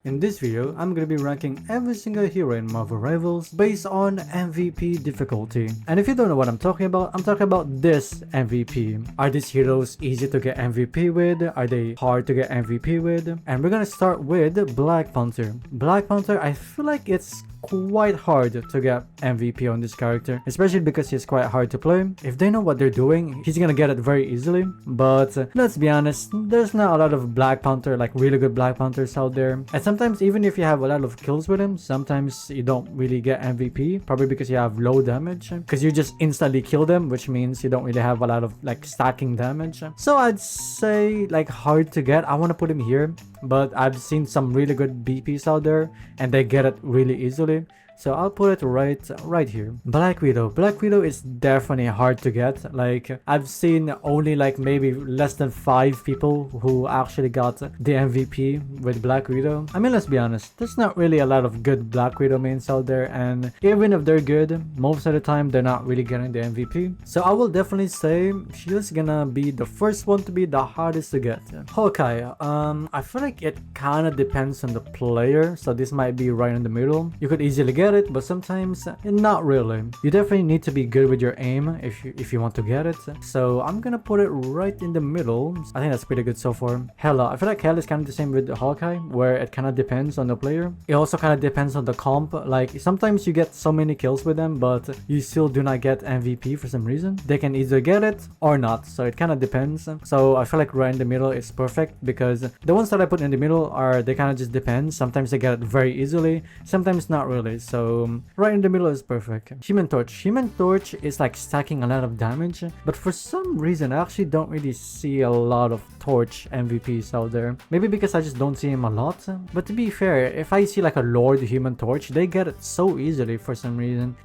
In this video, I'm gonna be ranking every single hero in Marvel Rivals based on MVP difficulty. And if you don't know what I'm talking about this MVP. Are these heroes easy to get MVP with? Are they hard to get MVP with? And we're gonna start with Black Panther. Black Panther, I feel like it's quite hard to get MVP on this character, especially because he's quite hard to play. If they know what they're doing, he's gonna get it very easily. But let's be honest, there's not a lot of Black Panther, like really good Black Panthers out there. And sometimes even if you have a lot of kills with him, sometimes you don't really get MVP, probably because you have low damage, because you just instantly kill them, which means you don't really have a lot of like stacking damage. So I'd say like hard to get. I want to put him here, but I've seen some really good BPs out there and they get it really easily. So I'll put it right here. Black Widow. Black Widow is definitely hard to get. Like I've seen only like maybe less than 5 people who actually got the MVP with Black Widow. I mean, let's be honest, there's not really a lot of good Black Widow mains out there, and even if they're good, most of the time they're not really getting the MVP. So I will definitely say she's gonna be the first one to be the hardest to get. Hawkeye. I feel like it kind of depends on the player, so this might be right in the middle. You could easily get it, but sometimes not really. You definitely need to be good with your aim if you want to get it. So I'm gonna put it right in the middle. I think that's pretty good so far. Hela. I feel like Hela is kind of the same with Hawkeye, where it kind of depends on the player. It also kind of depends on the comp. Like sometimes you get so many kills with them, but you still do not get MVP for some reason. They can either get it or not, so it kind of depends. So I feel like right in the middle is perfect, because the ones that I put in the middle they kind of just depend. Sometimes they get it very easily, sometimes not really. So right in the middle is perfect. Human Torch. Human Torch is like stacking a lot of damage, but for some reason I actually don't really see a lot of Torch MVPs out there. Maybe because I just don't see him a lot. But to be fair, if I see like a Lord Human Torch, they get it so easily for some reason.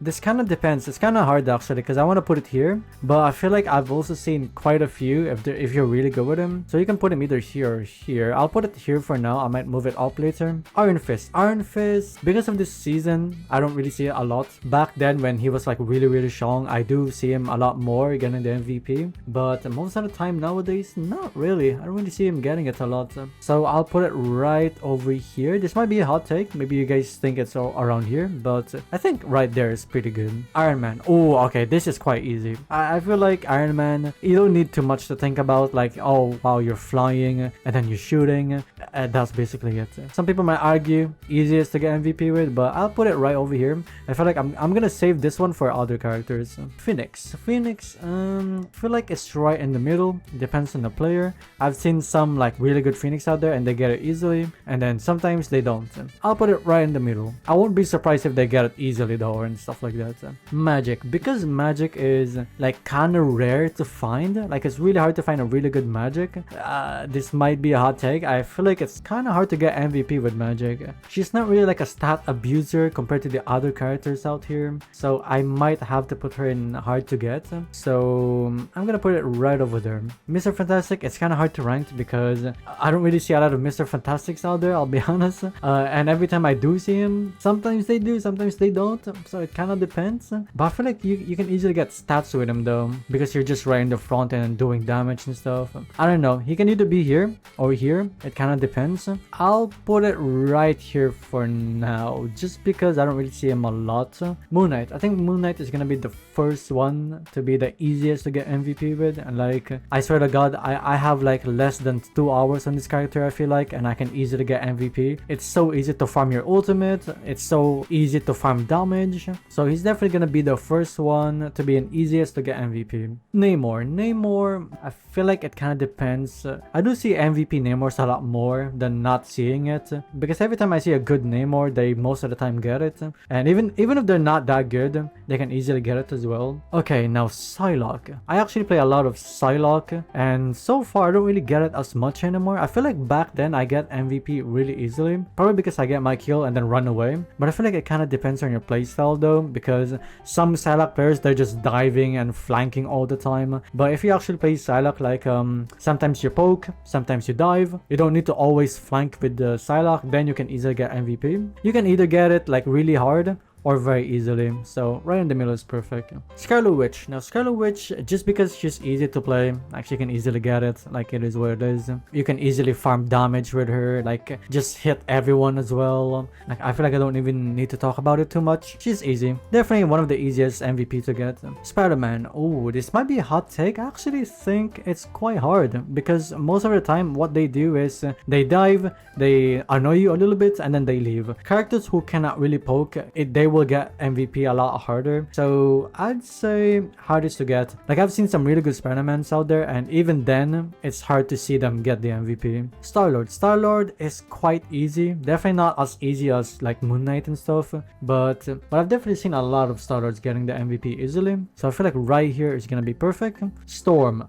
This kind of depends. It's kind of hard actually, because I want to put it here, but I feel like I've also seen quite a few if you're really good with him. So you can put him either here or here. I'll put it here for now. I might move it up later. Iron Fist. Iron Fist, because of this season, I don't really see it a lot. Back then when he was like really strong, I do see him a lot more getting the MVP, but most of the time nowadays, not really. I don't really see him getting it a lot. So I'll put it right over here. This might be a hot take. Maybe you guys think it's around here, but I think right there is pretty good. Iron Man. Oh, okay, this is quite easy. I feel like Iron Man, you don't need too much to think about. Like, oh wow, you're flying and then you're shooting. That's basically it. Some people might argue easiest to get MVP with, but I'll put it right over here. I feel like I'm gonna save this one for other characters. Phoenix. Phoenix, I feel like it's right in the middle. Depends on the player. I've seen some like really good Phoenix out there and they get it easily, and then sometimes they don't. I'll put it right in the middle. I won't be surprised if they get it easily though, and stuff like that. Magic. Because magic is like kind of rare to find, like it's really hard to find a really good magic. This might be a hot take. I feel like it's kind of hard to get MVP with magic. She's not really like a stat abuser compared to the other characters out here, so I might have to put her in hard to get. So I'm gonna put it right over there. Mr. Fantastic, it's kind of hard to rank because I don't really see a lot of Mr. Fantastics out there, I'll be honest. And every time I do see him, sometimes they do, sometimes they don't, so it kind of depends. But I feel like you can easily get stats with him though, because you're just right in the front and doing damage and stuff. I don't know, he can either be here or here, it kind of depends. I'll put it right here for now, just because I don't really see him a lot. Moon Knight. I think Moon Knight is gonna be the first one to be the easiest to get MVP with, and like I swear to god, I have like less than 2 hours on this character, I feel like, and I can easily get MVP. It's so easy to farm your ultimate, it's so easy to farm damage, so he's definitely gonna be the first one to be an easiest to get MVP. Namor. Namor, I feel like it kind of depends. I do see MVP Namors a lot more than not seeing it, because every time I see a good Namor, they most of the time get it, and even if they're not that good, they can easily get it as well. Okay, now Psylocke. I actually play a lot of Psylocke, and so far I don't really get it as much anymore. I feel like back then I get MVP really easily, probably because I get my kill and then run away, but I feel like it kind of depends on your playstyle though, because some Psylocke players, they're just diving and flanking all the time. But if you actually play Psylocke, like sometimes you poke, sometimes you dive, you don't need to always flank with the Psylocke, then you can easily get MVP. You can either get it like really hard, or very easily. So right in the middle is perfect. Scarlet Witch. Now Scarlet Witch, just because she's easy to play, like you can easily get it, like it is what it is. You can easily farm damage with her, like just hit everyone as well. Like I feel like I don't even need to talk about it too much. She's easy. Definitely one of the easiest MVP to get. Spider-Man. Oh, this might be a hot take. I actually think it's quite hard because most of the time what they do is they dive, they annoy you a little bit, and then they leave. Characters who cannot really poke, they will get MVP a lot harder. So I'd say hardest to get. Like I've seen some really good Spider-Mans out there, and even then it's hard to see them get the MVP. Star-Lord. Star-Lord is quite easy. Definitely not as easy as like Moon Knight and stuff, but I've definitely seen a lot of Star-Lords getting the MVP easily. So I feel like right here is gonna be perfect. Storm.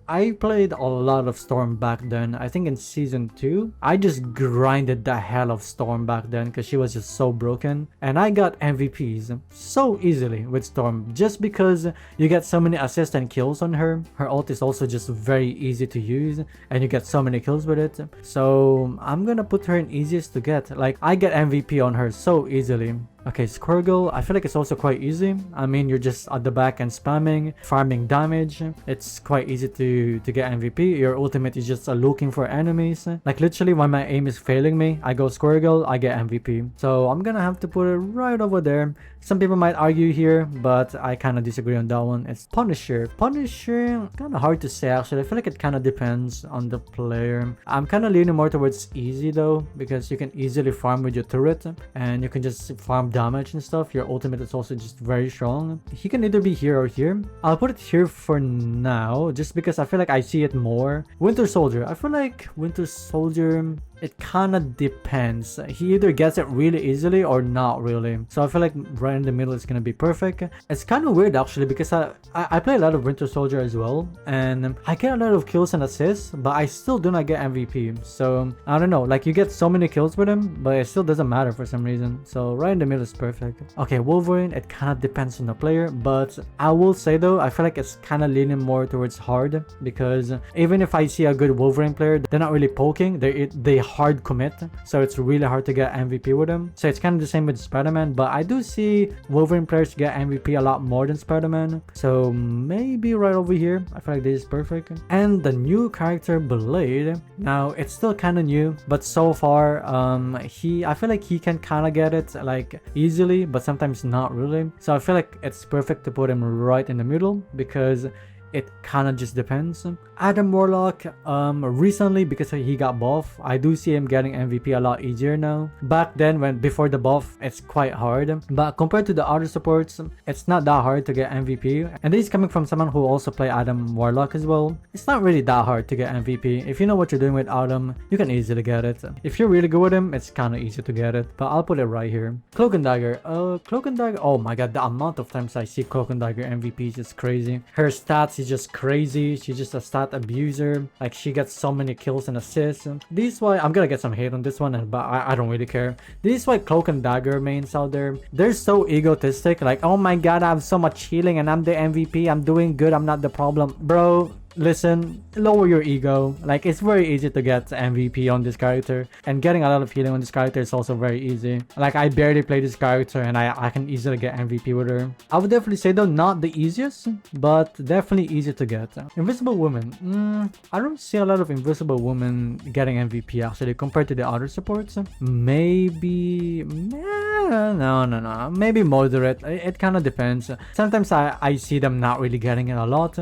I played a lot of Storm back then. I think in season 2 I just grinded the hell of Storm back then because she was just so broken, and I got MVPs so easily with Storm just because you get so many assists and kills on her. Her ult is also just very easy to use and you get so many kills with it. So I'm gonna put her in easiest to get. Like I get MVP on her so easily. Okay, Squirgle, I feel like it's also quite easy. I mean, you're just at the back and spamming, farming damage. It's quite easy to get MVP. Your ultimate is just looking for enemies. Like literally when my aim is failing me, I go Squirgle, I get MVP. So I'm gonna have to put it right over there. Some people might argue here, but I kind of disagree on that one. It's Punisher. Punisher, kind of hard to say actually. I feel like it kind of depends on the player. I'm kind of leaning more towards easy though, because you can easily farm with your turret and you can just farm damage and stuff. Your ultimate is also just very strong. He can either be here or here. I'll put it here for now just because I feel like I see it more. Winter Soldier. I feel like Winter Soldier, it kind of depends. He either gets it really easily or not really. So I feel like right in the middle is gonna be perfect. It's kind of weird actually because I play a lot of Winter Soldier as well, and I get a lot of kills and assists, but I still do not get MVP. So I don't know, like you get so many kills with him, but it still doesn't matter for some reason. So right in the middle is perfect. Okay, Wolverine, it kind of depends on the player, but I will say though, I feel like it's kind of leaning more towards hard because even if I see a good Wolverine player, they're not really poking, they hard commit, so it's really hard to get MVP with them. So it's kind of the same with Spider-Man, but I do see Wolverine players get MVP a lot more than Spider-Man, so maybe right over here. I feel like this is perfect. And the new character Blade, now it's still kind of new, but so far I feel like he can kind of get it like easily, but sometimes not really. So I feel like it's perfect to put him right in the middle because it kind of just depends. Adam Warlock, recently because he got buff, I do see him getting MVP a lot easier now. Back then, before the buff, it's quite hard, but compared to the other supports, it's not that hard to get MVP. And this is coming from someone who also play Adam Warlock as well. It's not really that hard to get MVP. If you know what you're doing with Adam, you can easily get it. If you're really good with him, it's kind of easy to get it, but I'll put it right here. Cloak and Dagger. Cloak and Dagger, oh my god, the amount of times I see Cloak and Dagger MVPs is crazy. Her stats is just crazy. She's just a stat abuser. Like she gets so many kills and assists. This is why I'm gonna get some hate on this one, but I don't really care. This is why Cloak and Dagger mains out there, they're so egotistic. Like, oh my god, I have so much healing and I'm the MVP, I'm doing good, I'm not the problem. Bro, listen, lower your ego. Like it's very easy to get MVP on this character, and getting a lot of healing on this character is also very easy. Like I barely play this character and I can easily get MVP with her. I would definitely say though, not the easiest, but definitely easy to get. Invisible Woman, I don't see a lot of Invisible Woman getting MVP actually compared to the other supports. Maybe no, maybe moderate. It kind of depends. Sometimes I see them not really getting it a lot,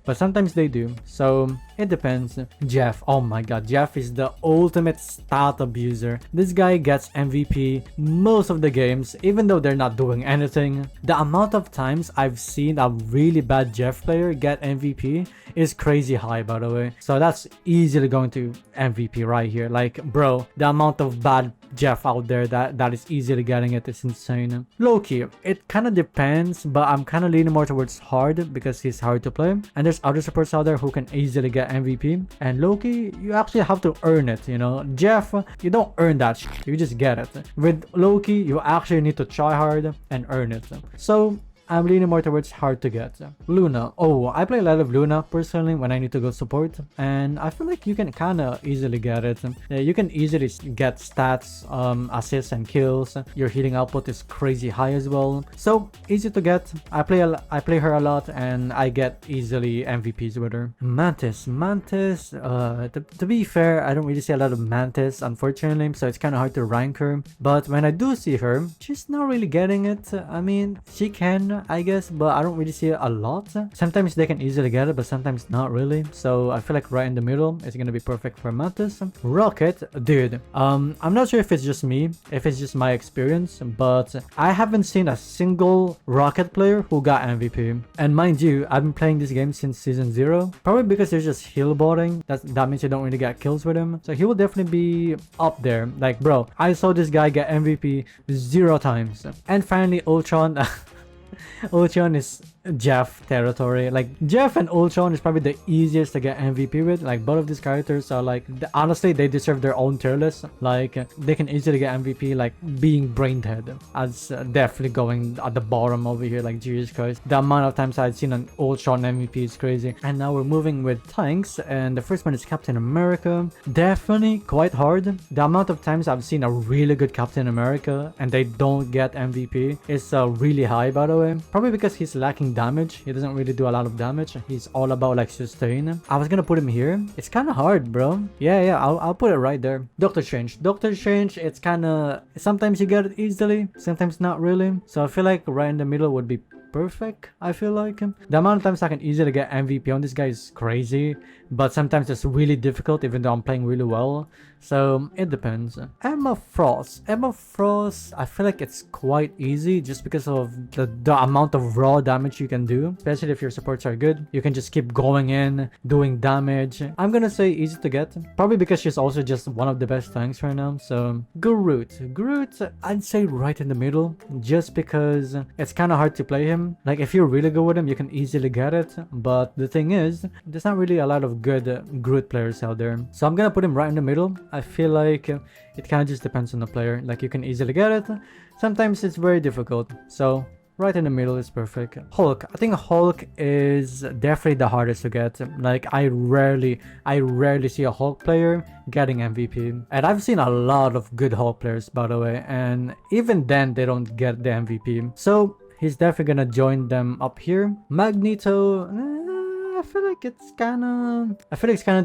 but sometimes they do, so it depends. Jeff, oh my god, Jeff is the ultimate stat abuser. This guy gets MVP most of the games, even though they're not doing anything. The amount of times I've seen a really bad Jeff player get MVP is crazy high, by the way. So that's easily going to MVP right here. Like, bro, the amount of bad Jeff out there that is easily getting it is insane. Loki, it kind of depends, but I'm kind of leaning more towards hard because he's hard to play, and there's other supports out there who can easily get MVP. And Loki, you actually have to earn it, you know. Jeff, you don't earn that shit, you just get it. With Loki, you actually need to try hard and earn it. So I'm leaning more towards hard to get. Luna. Oh, I play a lot of Luna personally when I need to go support, and I feel like you can kind of easily get it. You can easily get stats, assists and kills. Your healing output is crazy high as well, so easy to get. I play her a lot, and I get easily MVPs with her. Mantis. To be fair, I don't really see a lot of Mantis, unfortunately, so it's kind of hard to rank her. But when I do see her, she's not really getting it. I mean, she can, I guess, but I don't really see it a lot. Sometimes they can easily get it, but sometimes not really. So I feel like right in the middle is gonna be perfect for Mantis. Rocket, dude. I'm not sure if it's just me, if it's just my experience, but I haven't seen a single Rocket player who got MVP. And mind you, I've been playing this game since season 0. Probably because there's just heal botting. That means you don't really get kills with him. So he will definitely be up there. Like, bro, I saw this guy get MVP 0 times. And finally, Ultron. Ultron is Jeff territory. Like, Jeff and Ultron is probably the easiest to get MVP with. Like, both of these characters are like, honestly, they deserve their own tier list. Like, they can easily get MVP, like being brain dead. That's definitely going at the bottom over here. Like, Jesus Christ, the amount of times I've seen an Ultron MVP is crazy. And now we're moving with tanks, and the first one is Captain America. Definitely quite hard. The amount of times I've seen a really good Captain America and they don't get MVP is really high, by the way. Probably because he's lacking damage. He doesn't really do a lot of damage. He's all about like sustain. I was gonna put him here. It's kind of hard, bro. Yeah, I'll put it right there. Doctor Strange, it's kind of, sometimes you get it easily, sometimes not really. So I feel like right in the middle would be perfect. I feel like the amount of times I can easily get MVP on this guy is crazy, but sometimes it's really difficult even though I'm playing really well. So it depends. Emma Frost, I feel like it's quite easy just because of the amount of raw damage you can do, especially if your supports are good. You can just keep going in, doing damage. I'm gonna say easy to get, probably because she's also just one of the best tanks right now. So Groot, I'd say right in the middle, just because it's kind of hard to play him. Like, if you're really good with him, you can easily get it, but the thing is, there's not really a lot of good Groot players out there. So I'm gonna put him right in the middle. I feel like it kind of just depends on the player. Like, you can easily get it, sometimes it's very difficult. So right in the middle is perfect. Hulk, I think Hulk is definitely the hardest to get. Like, I rarely see a Hulk player getting MVP, and I've seen a lot of good Hulk players, by the way, and even then they don't get the MVP. So he's definitely gonna join them up here. Magneto, I feel like it's kind of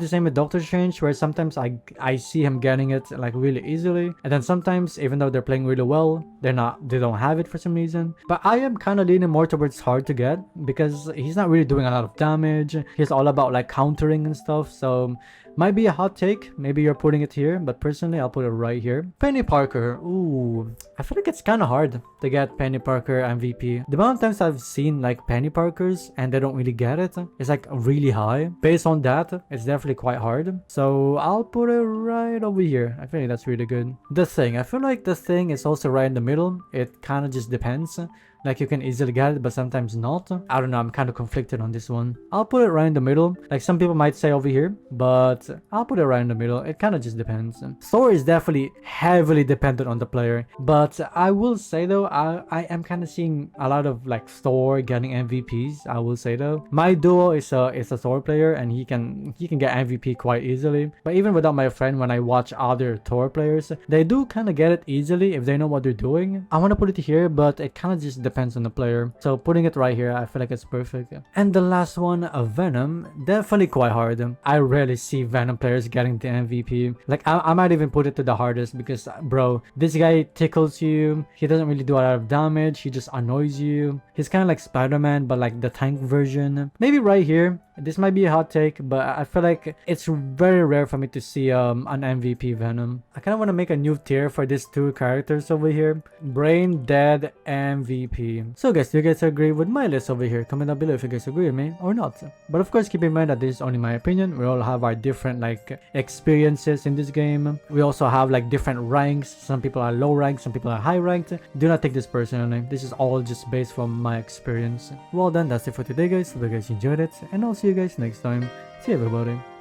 the same with Doctor Strange, where sometimes I see him getting it like really easily, and then sometimes even though they're playing really well, they don't have it for some reason. But I am kind of leaning more towards hard to get because he's not really doing a lot of damage. He's all about like countering and stuff, so might be a hot take. Maybe you're putting it here, but personally I'll put it right here. Penny Parker. Ooh, I feel like it's kind of hard to get Penny Parker MVP. The amount of times I've seen like Penny Parkers and they don't really get it is like really high. Based on that, it's definitely quite hard. So I'll put it right over here. I feel like that's really good. The Thing. I feel like the Thing is also right in the middle. It kind of just depends. Like, you can easily get it, but sometimes not. I don't know, I'm kind of conflicted on this one. I'll put it right in the middle. Like, some people might say over here, but I'll put it right in the middle. It kind of just depends. Thor is definitely heavily dependent on the player, but I will say though, I am kind of seeing a lot of like Thor getting MVPs. I will say though, my duo is a Thor player, and he can get MVP quite easily. But even without my friend, when I watch other Thor players, they do kind of get it easily if they know what they're doing. I want to put it here, but it kind of just depends on the player. So putting it right here, I feel like it's perfect. And the last one, Venom, definitely quite hard. I rarely see Venom players getting the MVP. Like, I might even put it to the hardest because, bro, this guy tickles you. He doesn't really do a lot of damage. He just annoys you. He's kind of like Spider-Man, but like the tank version. Maybe right here. This might be a hot take, but I feel like it's very rare for me to see an MVP Venom. I kind of want to make a new tier for these two characters over here. Brain Dead MVP. So guys, do you guys agree with my list over here? Comment down below if you guys agree with me or not. But of course, keep in mind that this is only my opinion. We all have our different like experiences in this game. We also have like different ranks. Some people are low ranked, some people are high ranked. Do not take this personally. This is all just based from my experience. Well then, that's it for today guys. Hope you guys enjoyed it, and I'll see you guys next time. See you everybody.